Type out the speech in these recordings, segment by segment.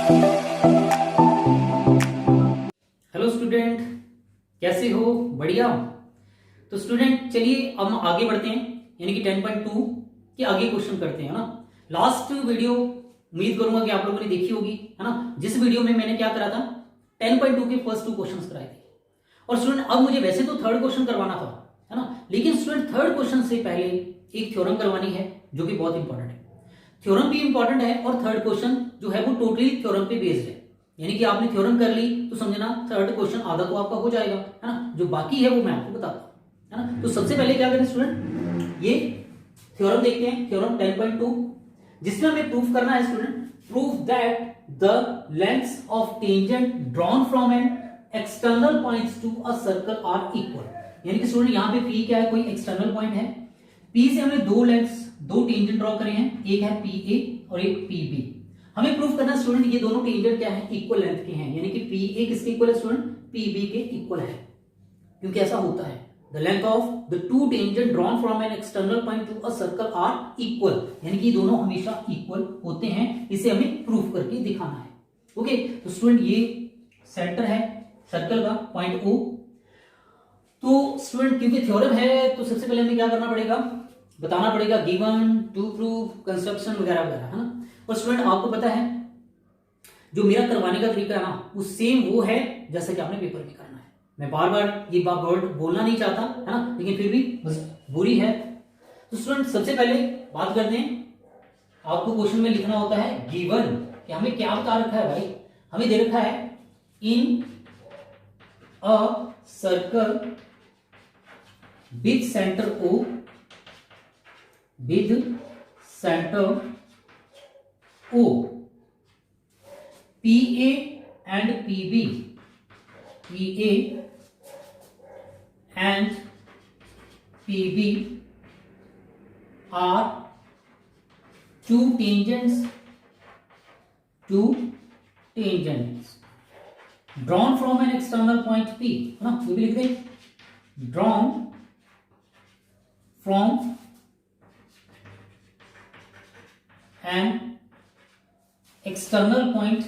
Hello student, कैसे हो? बढ़िया। तो स्टूडेंट चलिए अब हम आगे बढ़ते हैं, यानी कि 10.2 के आगे क्वेश्चन करते हैं ना। लास्ट वीडियो उम्मीद करूंगा कि आप लोगों ने देखी होगी, है ना, जिस वीडियो में मैंने क्या करा था, 10.2 के फर्स्ट 2 क्वेश्चंस कराए थे। और स्टूडेंट अब मुझे वैसे तो थर्ड क्वेश्चन करवाना था, है ना, लेकिन स्टूडेंट थर्ड क्वेश्चन से पहले एक थ्योरम करवानी है जो कि बहुत इंपॉर्टेंट है। थ्योरम भी इंपॉर्टेंट है और थर्ड क्वेश्चन जो है वो टोटली थ्योरम पे बेस्ड है, यानी कि आपने थ्योरम कर ली तो समझना थर्ड क्वेश्चन आधा तो आपका हो जाएगा, है ना। जो बाकी है वो मैं आपको बताता हूं, है ना। तो सबसे पहले क्या करें स्टूडेंट, ये थ्योरम देखते हैं, थ्योरम 10.2, जिसमें हमें प्रूफ करना है student, proof that the lengths of tangent drawn from an external points to a circle are equal. यानी कि स्टूडेंट यहाँ पे P क्या है, कोई एक्सटर्नल पॉइंट है, P से हमने दो लेंथ्स, दो टेंजेंट ड्रॉ करे हैं, एक है PA और एक PB। हमें प्रूफ करना है स्टूडेंट ये दोनों टेंजेंट क्या है, इक्वल लेंथ के हैं, यानी कि PA किसके इक्वल है स्टूडेंट, PB के इक्वल है, क्योंकि ऐसा होता है। The length of the two tangent drawn from an external point to a circle are equal, यानी कि दोनों हमेशा इक्वल होते हैं, इसे हमें प्रूफ करके दिखाना है। ओके, तो स्टूडेंट ये सेंटर है सर्कल का, पॉइंट O। तो स्टूडेंट क्योंकि थ्योरम है तो सबसे पहले हमें क्या करना पड़ेगा, बताना पड़ेगा गिवन, टू प्रूफ, कंस्ट्रक्शन वगैरह वगैरह, है ना। और स्टूडेंट आपको पता है जो मेरा करवाने का तरीका है ना, वो सेम वो है जैसा कि आपने पेपर में करना है। मैं बार बार ये वर्ड बोलना नहीं चाहता, है ना, लेकिन फिर भी बुरी है। तो स्टूडेंट सबसे पहले बात करते हैं, आपको क्वेश्चन में लिखना होता है गिवन, कि हमें क्या बता रखा है भाई, हमें दे रखा है in a circle with centre O, with center O, PA and PB, PA and PB are two tangents drawn from an external point P, है ना, ये भी लिख दें, drawn from an external point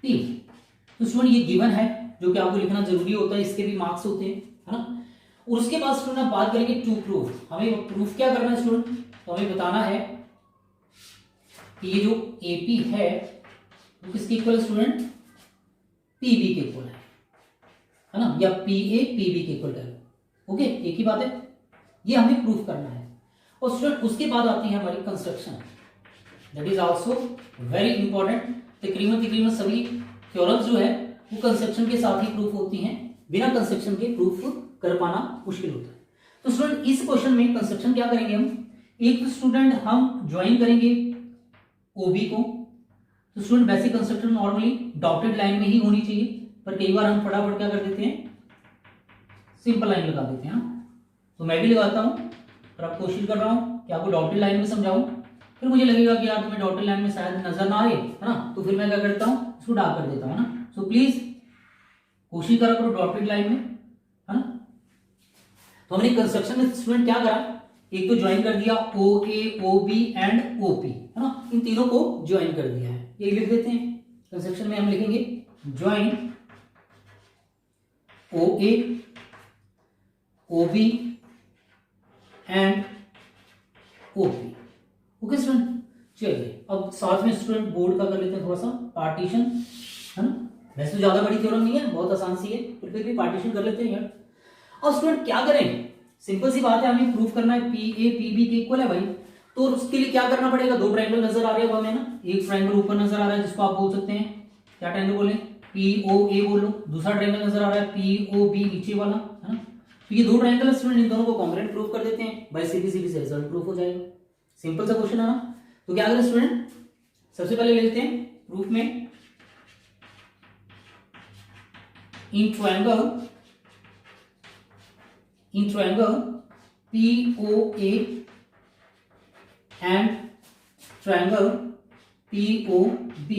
P। तो स्टूडेंट ये given है जो कि आपको लिखना जरूरी होता है, इसके भी मार्क्स होते हैं, है ना। और उसके बाद स्टूडेंट बात करेंगे टू प्रूफ। हमें प्रूफ क्या करना है स्टूडेंट, तो हमें बताना है कि ये जो AP है वो किसके इक्वल है स्टूडेंट, PB के इक्वल है ना, या PA PB के इक्वल है। ओके, एक ही बात है, ये हमें प्रूफ करना है। और स्टूडेंट उसके बाद आती है हमारी construction, that is also very important. तकरीबन सभी थ्योरम्स जो है वो कंस्ट्रक्शन के साथ ही प्रूफ होती हैं, बिना कंस्ट्रक्शन के प्रूफ कर पाना मुश्किल होता है। तो स्टूडेंट इस क्वेश्चन में कंस्ट्रक्शन क्या करेंगे हम, एक स्टूडेंट हम ज्वाइन करेंगे OB को। तो student basic construction normally dotted line में ही होनी चाहिए, पर कई बार हम फटाफट क्या कर देते हैं, सिंपल लाइन लगा देते हैं। तो मैं भी लगाता हूं, पर अब कोशिश कर रहा हूं कि आपको डॉटेड लाइन में समझाऊं, फिर मुझे लगेगा कि यार तुम्हें डॉटेड लाइन में शायद नजर ना आए, है ना, तो फिर मैं क्या करता हूं, इसको डार्क कर देता हूं, है ना। सो प्लीज कोशिश करा करो डॉटेड लाइन में, है ना। तो हमने कंस्ट्रक्शन में स्टूडेंट क्या करा, एक तो ज्वाइन कर दिया OA OB एंड OP, है ना, इन तीनों को ज्वाइन कर दिया है, ये लिख देते हैं। कंस्ट्रक्शन में हम लिखेंगे join OA OB and OP। Okay student, चलिए अब साथ में स्टूडेंट बोर्ड का कर लेते हैं थोड़ा सा पार्टीशन, है ना। वैसे तो ज्यादा बड़ी थ्योरम नहीं है, बहुत आसान सी है, फिर भी पार्टीशन कर लेते हैं यार। अब स्टूडेंट क्या करें, सिंपल सी बात है, हमें प्रूफ करना है PA PB के इक्वल है भाई। तो उसके लिए क्या करना पड़ेगा, दो ट्रायंगल नजर आ रहे हैं हमें ना, एक ट्रायंगल ऊपर नजर आ रहा है जिसको आप बोल सकते हैं, क्या ट्रायंगल बोले, POA बोल लो, दूसरा ट्रायंगल नजर आ रहा है POB नीचे वाला, है ना। तो ये दो ट्रायंगल स्टूडेंट, इन दोनों को कॉन्ग्रुएंट प्रूफ कर देते हैं, बाय सीधी से रिजल्ट प्रूफ हो जाएगा। सिंपल सा क्वेश्चन है ना। तो क्या करें स्टूडेंट, सबसे पहले लेते हैं प्रूफ में, इन triangle POA and triangle POB।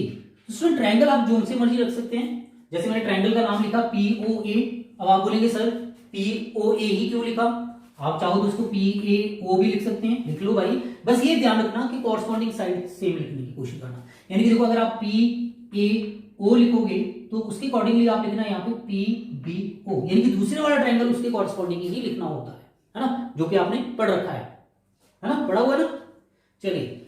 तो स्टूडेंट ट्रायंगल आप जो से मर्जी रख सकते हैं, जैसे मैंने ट्रायंगल का नाम लिखा POA, अब आप बोलेंगे सर POA ही क्यों लिखा, आप चाहो तो उसको PAO भी लिख सकते हैं, लिख लो भाई। बस ये ध्यान रखना कि कॉरस्पॉन्डिंग साइड सेम लिखने की कोशिश करना। यानी कि देखो अगर आप PAO लिखोगे तो उसके अकॉर्डिंगली आप लिखना यहाँ पे PBO, यानी कि दूसरे वाला ट्रायंगल उसके कॉरस्पॉन्डिंग ही लिखना होता है ना, जो कि आपने पढ़ रखा है ना, पढ़ा हुआ है ना। चलिए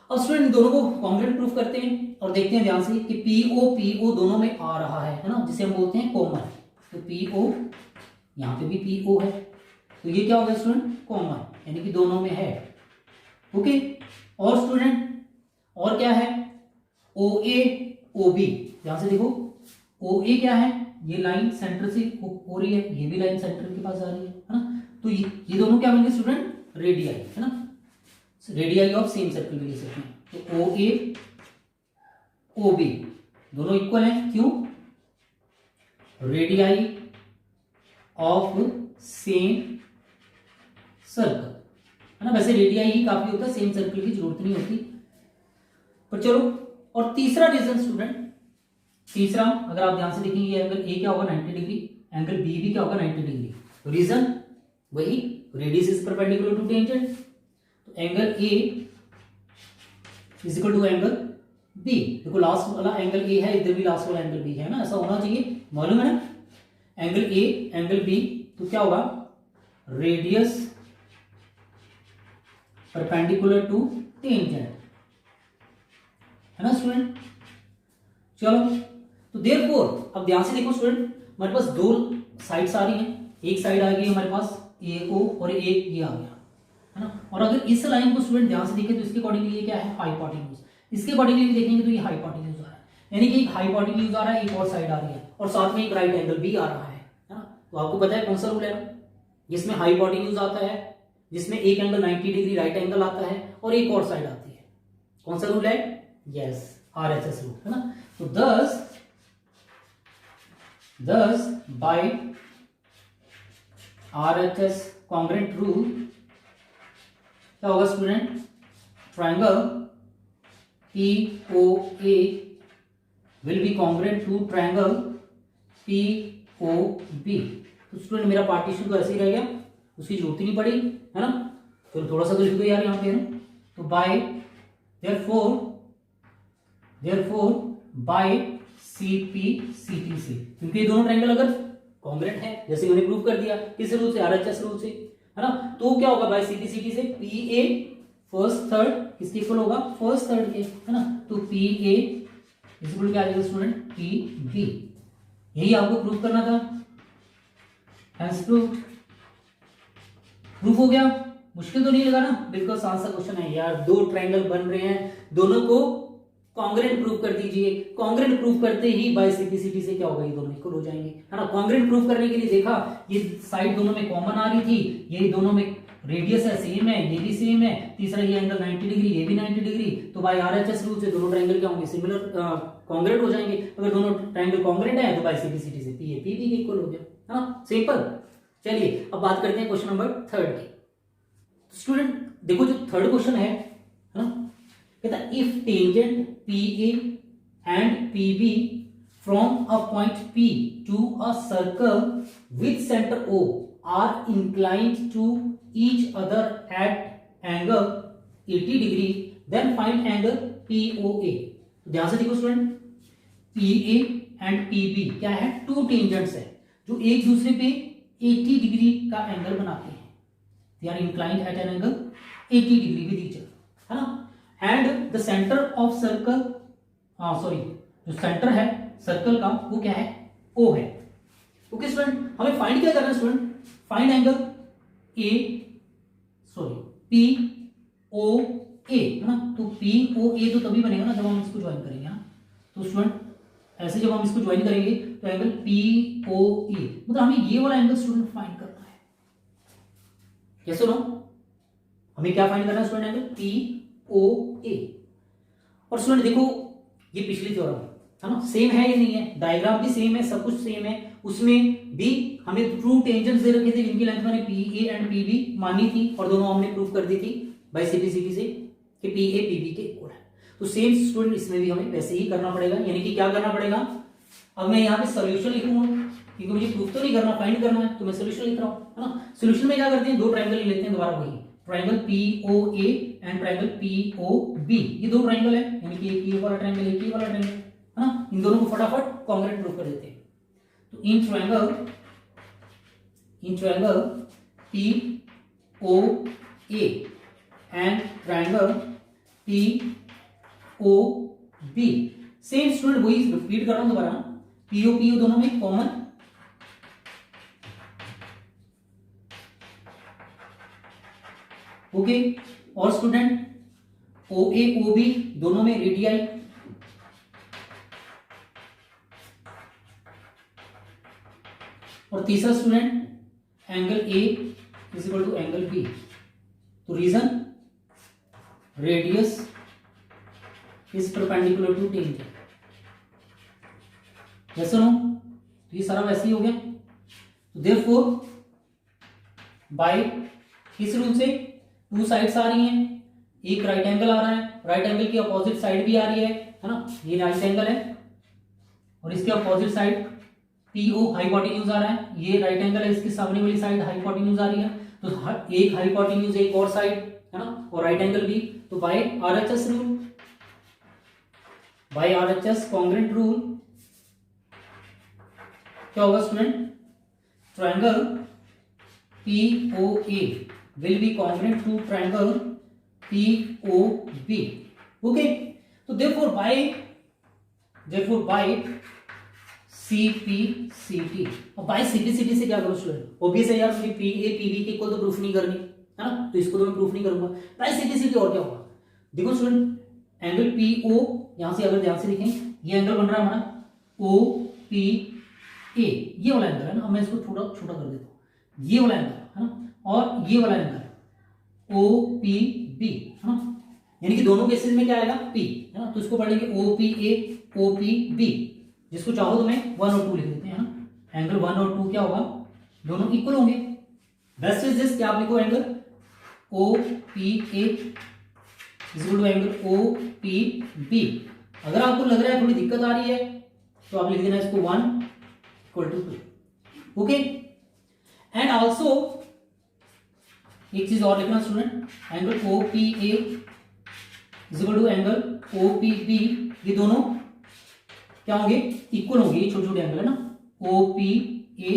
अब स्टूडेंट दोनों को कॉन्ग्रुएंट प्रूफ करते हैं और देखते हैं ध्यान से कि PO दोनों में आ रहा है ना, जिसे हम बोलते हैं कॉमन। तो PO, यहाँ पे भी PO है, तो ये क्या होगा स्टूडेंट, कॉमन, यानी कि दोनों में है। ओके, और स्टूडेंट और क्या है, OA OB, ध्यान से देखो OA क्या है, ये लाइन सेंटर से हो रही है, ये भी लाइन सेंटर के पास आ रही है ना, तो ये दोनों क्या बन गए स्टूडेंट, रेडियाई है ना, रेडियाई ऑफ सेम सर्कल भी ले सकते हैं। तो OA OB दोनों इक्वल हैं, क्यों, रेडियाई ऑफ सेम सर्कल है ना। वैसे रेडियाई ही काफी होता है, सेम सर्कल की जरूरत नहीं होती, पर चलो। और तीसरा रीजन स्टूडेंट, तीसरा अगर आप ध्यान से देखेंगे, एंगल A क्या होगा 90 डिग्री, एंगल B भी क्या होगा 90 डिग्री। तो रीजन वही, radius is perpendicular to tangent, तो angle A is equal to angle B। देखो लास्ट वाला एंगल A है, इधर भी लास्ट वाला एंगल B है ना, ऐसा होना चाहिए, मालूम है ना। एंगल A एंगल B, तो क्या होगा, रेडियस परपेंडिकुलर टू टेंजेंट, है ना स्टूडेंट। चलो, तो देयरफॉर अब ध्यान से देखो स्टूडेंट, हमारे पास दो साइड्स आ रही हैं, एक साइड आ गई हमारे पास AO और एक ये आ गया है ना। और अगर इस लाइन को स्टूडेंट ध्यान से देखें तो इसके अकॉर्डिंगली ये क्या है, हाइपोटेन्यूज, इसके अकॉर्डिंगली भी देखेंगे तो ये हाइपोटेन्यूज आ रहा है, यानी कि एक हाइपोटेन्यूज आ रहा है, एक और साइड आ रही है, और साथ में एक राइट एंगल भी आ रहा है ना। तो आपको पता है कौन सा रूल है, जिसमें हाइपोटेन्यूज आता है, जिसमें एक एंगल 90 डिग्री राइट एंगल आता है और एक और साइड आती है, कौन सा रूल है, यस, RHS रूल है ना। तो thus by RHS congruent rule क्या होगा student, triangle POA will be congruent to triangle POB। तो स्टूडेंट मेरा पार्टीशन तो ऐसे ही रह गया, उसकी जरूरत ही नहीं पड़ी है ना। चलो थोड़ा सा तो लिख दो यार यहाँ पे है ना। तो बाय therefore by CPCT से, क्योंकि ये दोनों ट्रायंगल अगर कॉन्ग्रुएंट है, जैसे मैंने प्रूव कर दिया, किस रूल से, RHS रूल से है ना, तो क्या होगा, बाय CPCT से PA फर्स्ट थर्ड किसके इक्वल होगा, फर्स्ट थर्ड के, है ना। तो PA इज इक्वल क्या आ जाएगा स्टूडेंट, PB। यही आपको प्रूव करना था, हेंस प्रूफ हो गया। मुश्किल तो नहीं लगा ना, बिल्कुल आसान सा क्वेश्चन है यार, दो ट्रायंगल बन रहे हैं, दोनों को कॉन्ग्रुएंट प्रूफ कर दीजिए, कॉन्ग्रुएंट प्रूफ करते ही बाय CPCT से क्या होगा, ये दोनों इक्वल हो जाएंगे, है ना। कॉन्ग्रुएंट प्रूफ करने के लिए देखा, ये साइड दोनों में कॉमन आ रही थी, ये दोनों में रेडियस है सेम है, ये भी सेम है, तीसरा ये एंगल 90 डिग्री, ये भी 90 डिग्री, तो बाय RHS रूल से दोनों ट्रायंगल क्या होंगे, सिमिलर कॉन्ग्रुएंट हो जाएंगे। अगर दोनों ट्रायंगल कॉन्ग्रुएंट है तो बाय CPCT से PA PB के इक्वल हो गया, है ना, सिंपल। चलिए अब बात करते हैं क्वेश्चन नंबर 3 की। स्टूडेंट देखो जो थर्ड क्वेश्चन है ना, कहता है if tangent PA and PB from a point P to a circle with centre O are inclined to each other at angle 80 डिग्री, देन फाइंड एंगल POA। तो ध्यान से देखो स्टूडेंट, PA एंड PB क्या है, टू टेंजेंट्स है जो एक दूसरे पे 80 डिग्री का एंगल बनाते हैं, they are inclined at an angle 80 degree with each other, है ना। and the center of circle, जो सेंटर है सर्कल का वो क्या है, O है। ओके स्टूडेंट, हमें फाइंड क्या करना है स्टूडेंट, फाइंड एंगल POA है ना। तो POA तो तभी बनेगा ना जब हम इसको ज्वाइन करेंगे ना। तो स्टूडेंट ऐसे जब हम इसको ज्वाइन करेंगे तो एंगल POA, मतलब हमें ये वाला एंगल स्टूडेंट फाइंड करना है, यस और नो। हमें क्या फाइंड करना है स्टूडेंट, एंगल POA। और स्टूडेंट देखो ये पिछली थ्योरम है ना, सेम है या नहीं है, डायग्राम भी सेम है, सब कुछ सेम है, उसमें भी हमें ट्रू टेंजेंट्स दे रखे थे जिनकी लेंथ मैंने PA एंड PB मानी थी, और दोनों हमने प्रूव कर दी थी बाय CPCT से कि PA PB के इक्वल है। तो सेम स्टूडेंट इसमें भी हमें वैसे ही करना पड़ेगा, यानी कि क्या करना पड़ेगा, अब मैं यहाँ पे सॉल्यूशन लिखूंगा, क्योंकि मुझे प्रूफ तो नहीं करना, फाइंड करना है, तो मैं सोल्यूशन लिख रहा हूँ, है ना। सोल्यूशन में क्या करते हैं, दो ट्रायंगल ले लेते हैं, दोबारा वही triangle POA and triangle POB, ये दो ट्रायंगल है, यानी कि एक ये वाला ट्रायंगल, एक ये वाला ट्रायंगल, है ना। इन दोनों को फटाफट कॉन्ग्रुएंट प्रूफ कर देते हैं। तो in triangle POA and triangle POB, same student वही रिपीट कर रहा हूं दोबारा, PO दोनों में कॉमन, ओके। और स्टूडेंट OA OB दोनों में रेडियाई, और तीसरा student angle A is equal to angle B। तो reason radius is perpendicular to tangent, yes और नो। तो ये सारा वैसे ही हो गया। तो देयरफॉर बाय किस रूल से, टू साइड्स आ रही हैं, एक राइट एंगल आ रहा है, राइट एंगल की अपोजिट साइड भी आ रही है ना, ये राइट एंगल है, और इसके अपोजिट साइड PO हाइपोटेन्यूज आ रहा है, ये राइट एंगल है, इसके सामने वाली साइड हाइपोटेन्यूज आ रही है, तो एक हाइपोटेन्यूज एक और साइड, है ना, और राइट एंगल भी। तो by RHS rule, by RHS congruent rule क्या होगा student, triangle POA will be congruent to triangle POB, okay। तो therefore by CPCT, और by CPCT से क्या करूं स्टूडेंट, ऑब्वियस है यार, मुझे PA PB के इक्वल तो प्रूफ नहीं करनी, है ना, तो इसको तो मैं प्रूफ नहीं करूंगा। by CPCT और क्या होगा, देखो स्टूडेंट एंगल PO, यहां से अगर ध्यान से देखें, ये एंगल बन रहा है हमारा OPA, ये वाला एंगल है ना, मैं इसको थोड़ा छोटा कर देता हूं, ये वाला एंगल है ना, और ये वाला एंगल OPB, है ना, यानी कि दोनों केसेस में क्या आएगा P, है ना, तो इसको पढ़ लेंगे OPA OPB, जिसको चाहो तो मैं 1 और 2 लिख देते हैं, है ना, एंगल 1 और 2 क्या होगा, दोनों इक्वल होंगे। बेस्ट इज दिस, क्या आप लिखो angle OPA is equal to angle OPB। अगर आपको लग रहा है थोड़ी दिक्कत आ रही है तो आप लिख देना इसको 1 equal to 2, okay. And also एक चीज और लिखना student, angle OPA is equal to angle OPB, ये दोनों क्या होंगे, इक्वल होंगे, ये छोटे छोटे एंगल है ना, OPA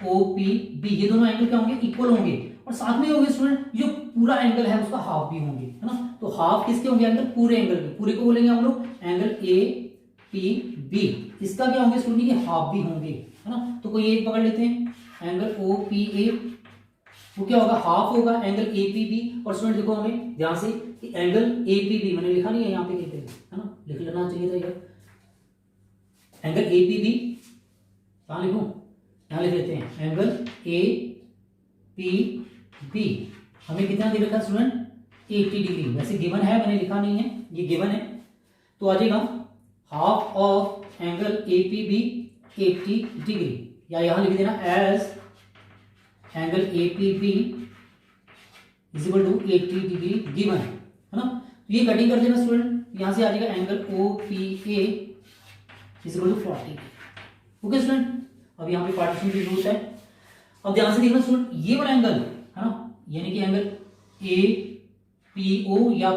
OPB, ये दोनों एंगल क्या होंगे, इक्वल होंगे, और साथ में होंगे स्टूडेंट जो पूरा एंगल है उसका हाफ भी होंगे, है ना। तो हाफ किसके होंगे, एंगल पूरे एंगल के, पूरे को बोलेंगे हम लोग एंगल APB, इसका क्या होंगे स्टूडेंट, ये हाफ भी होंगे, है ना। तो कोई एक पकड़ लेते हैं, एंगल OPA वो क्या होगा, हाफ होगा एंगल APB, और स्टूडेंट देखो हमें ध्यान से कि एंगल APB मैंने लिखा नहीं है यहाँ पे, है ना, लिख लेना चाहिए था यार, एंगल APB कहाँ लिखूं, यहाँ लिख लेते हैं, एंगल APB हमें कितना दे रखा है स्टूडेंट, 80 डिग्री, वैसे गिवन है, मैंने लिखा नहीं है, ये गिवन है, तो आ जाएगा half of angle APB 80 degree, या यहां लिख देना as angle APB is equal to 80 degree given है ना। तो ये कटिंग कर देना स्टूडेंट, यहां से आ जाएगा angle OPA is equal to 40, okay student. अब यहाँ पे पार्टीशन की जरूरत है। अब ध्यान से देखना स्टूडेंट, ये वाला एंगल है ना, यानी कि एंगल APO या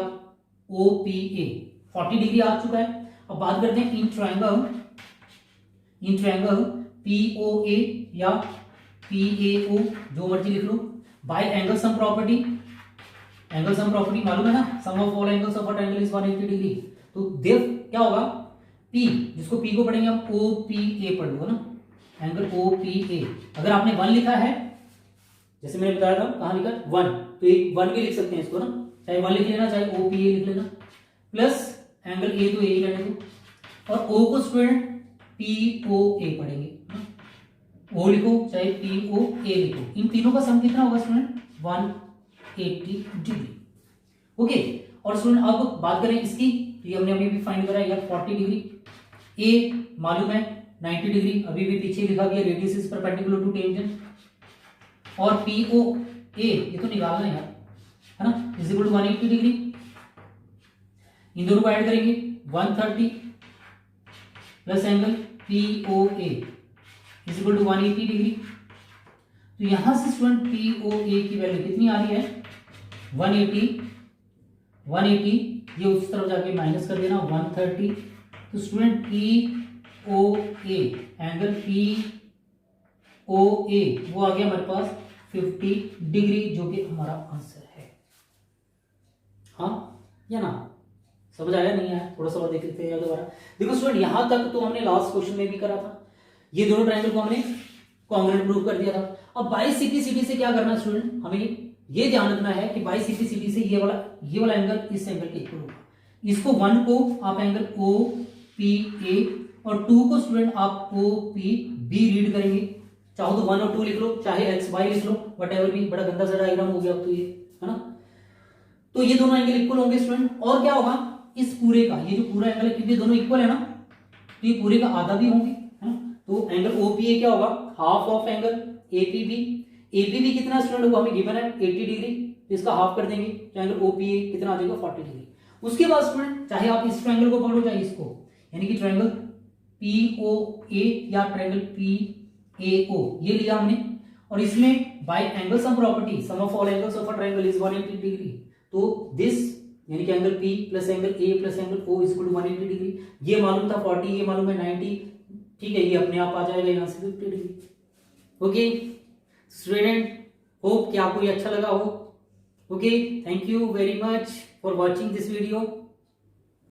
OPA 40 डिग्री आ चुका है। अब बात करते हैं इन ट्रायंगल POA या PAO, जो मर्जी लिख लो, by angle sum property, angle sum property मालूम है ना, sum of all angles of a triangle is 180 degree. तो देव क्या होगा, P, जिसको P को पढ़ेंगे हम OPA पढ़ लो ना, एंगल OPA। अगर आपने 1 लिखा है, जैसे मैंने बताया था, कहां लिखा 1, तो एक 1 भी लिख सकते हैं इसको ना, चाहे 1 लिख लेना, चाहे OPA लिख लेना, प्लस एंगल A तो A ही रहने दो, और O को स्टूडेंट POA पढ़ेंगे, O लिखो चाहे POA लिखो, इन तीनों का सम कितना होगा स्टूडेंट, 180 डिग्री, ओके। और स्टूडेंट अब बात करें इसकी, तो ये हमने अभी भी फाइंड करा यार 40 डिग्री, A मालूम है 90 डिग्री, अभी भी पीछे लिखा गया radius is perpendicular to tangent, और POA ये तो निकालना है यार, है ना, इज इक्वल टू 180 डिग्री। इन दोनों को ऐड करेंगे 130 plus angle POA is equal to 180 degree. तो यहां से स्टूडेंट POA की वैल्यू कितनी आ रही है 180, ये उस तरफ जाके माइनस कर देना 130। तो स्टूडेंट POA एंगल POA वो आ गया हमारे पास 50 डिग्री, जो कि हमारा आंसर है। हाँ या ना, समझ आया नहीं आया? थोड़ा सा और देख लेते हैं दोबारा। देखो स्टूडेंट यहां तक तो हमने लास्ट क्वेश्चन में भी करा था, ये दोनों ट्रायंगल को हमने कॉन्ग्रुएंट प्रूव कर दिया था। अब बाइसेक्टिसिटी से क्या करना है स्टूडेंट, हमें ये ध्यान रखना है कि बाइसेक्टिसिटी से ये वाला एंगल इस एंगल के इक्वल होगा। इसको 1 को आप एंगल OPA और 2 को स्टूडेंट आप OPB रीड करेंगे। चाहो तो 1 और 2 लिख लो, चाहे XY लिख लो, वट भी। बड़ा गंदा सा डायग्राम हो गया अब तो ये, है ना। तो ये दोनों एंगल इक्वल होंगे स्टूडेंट। और क्या होगा इस पूरे का, ये जो पूरा एंगल है क्योंकि दोनों इक्वल है ना, तो ये पूरे का आधा भी होंगे, है ना। तो एंगल OPA क्या होगा, half of angle APB। APB कितना स्टूडेंट, वो हमें गिवन है 80 डिग्री, तो इसका हाफ कर देंगे, तो एंगल OPA कितना आ जाएगा 40 डिग्री। उसके बाद स्टूडेंट चाहे आप इस ट्रायंगल को पकड़ो चाहे इसको, यानी कि ट्रायंगल POA या ट्रायंगल PAO, ये लिया हमने। और इसमें by angle sum property, sum of all angles of a triangle is 180 degree. तो दिस यानी कि angle P plus angle A plus angle O is equal to 180 degree. ये मालूम था 40, ये मालूम है 90, ठीक है, ये अपने आप आ जाएगा यहां से 50 डिग्री। ओके स्टूडेंट, होप कि आपको ये अच्छा लगा हो। Okay, thank you very much for watching this video.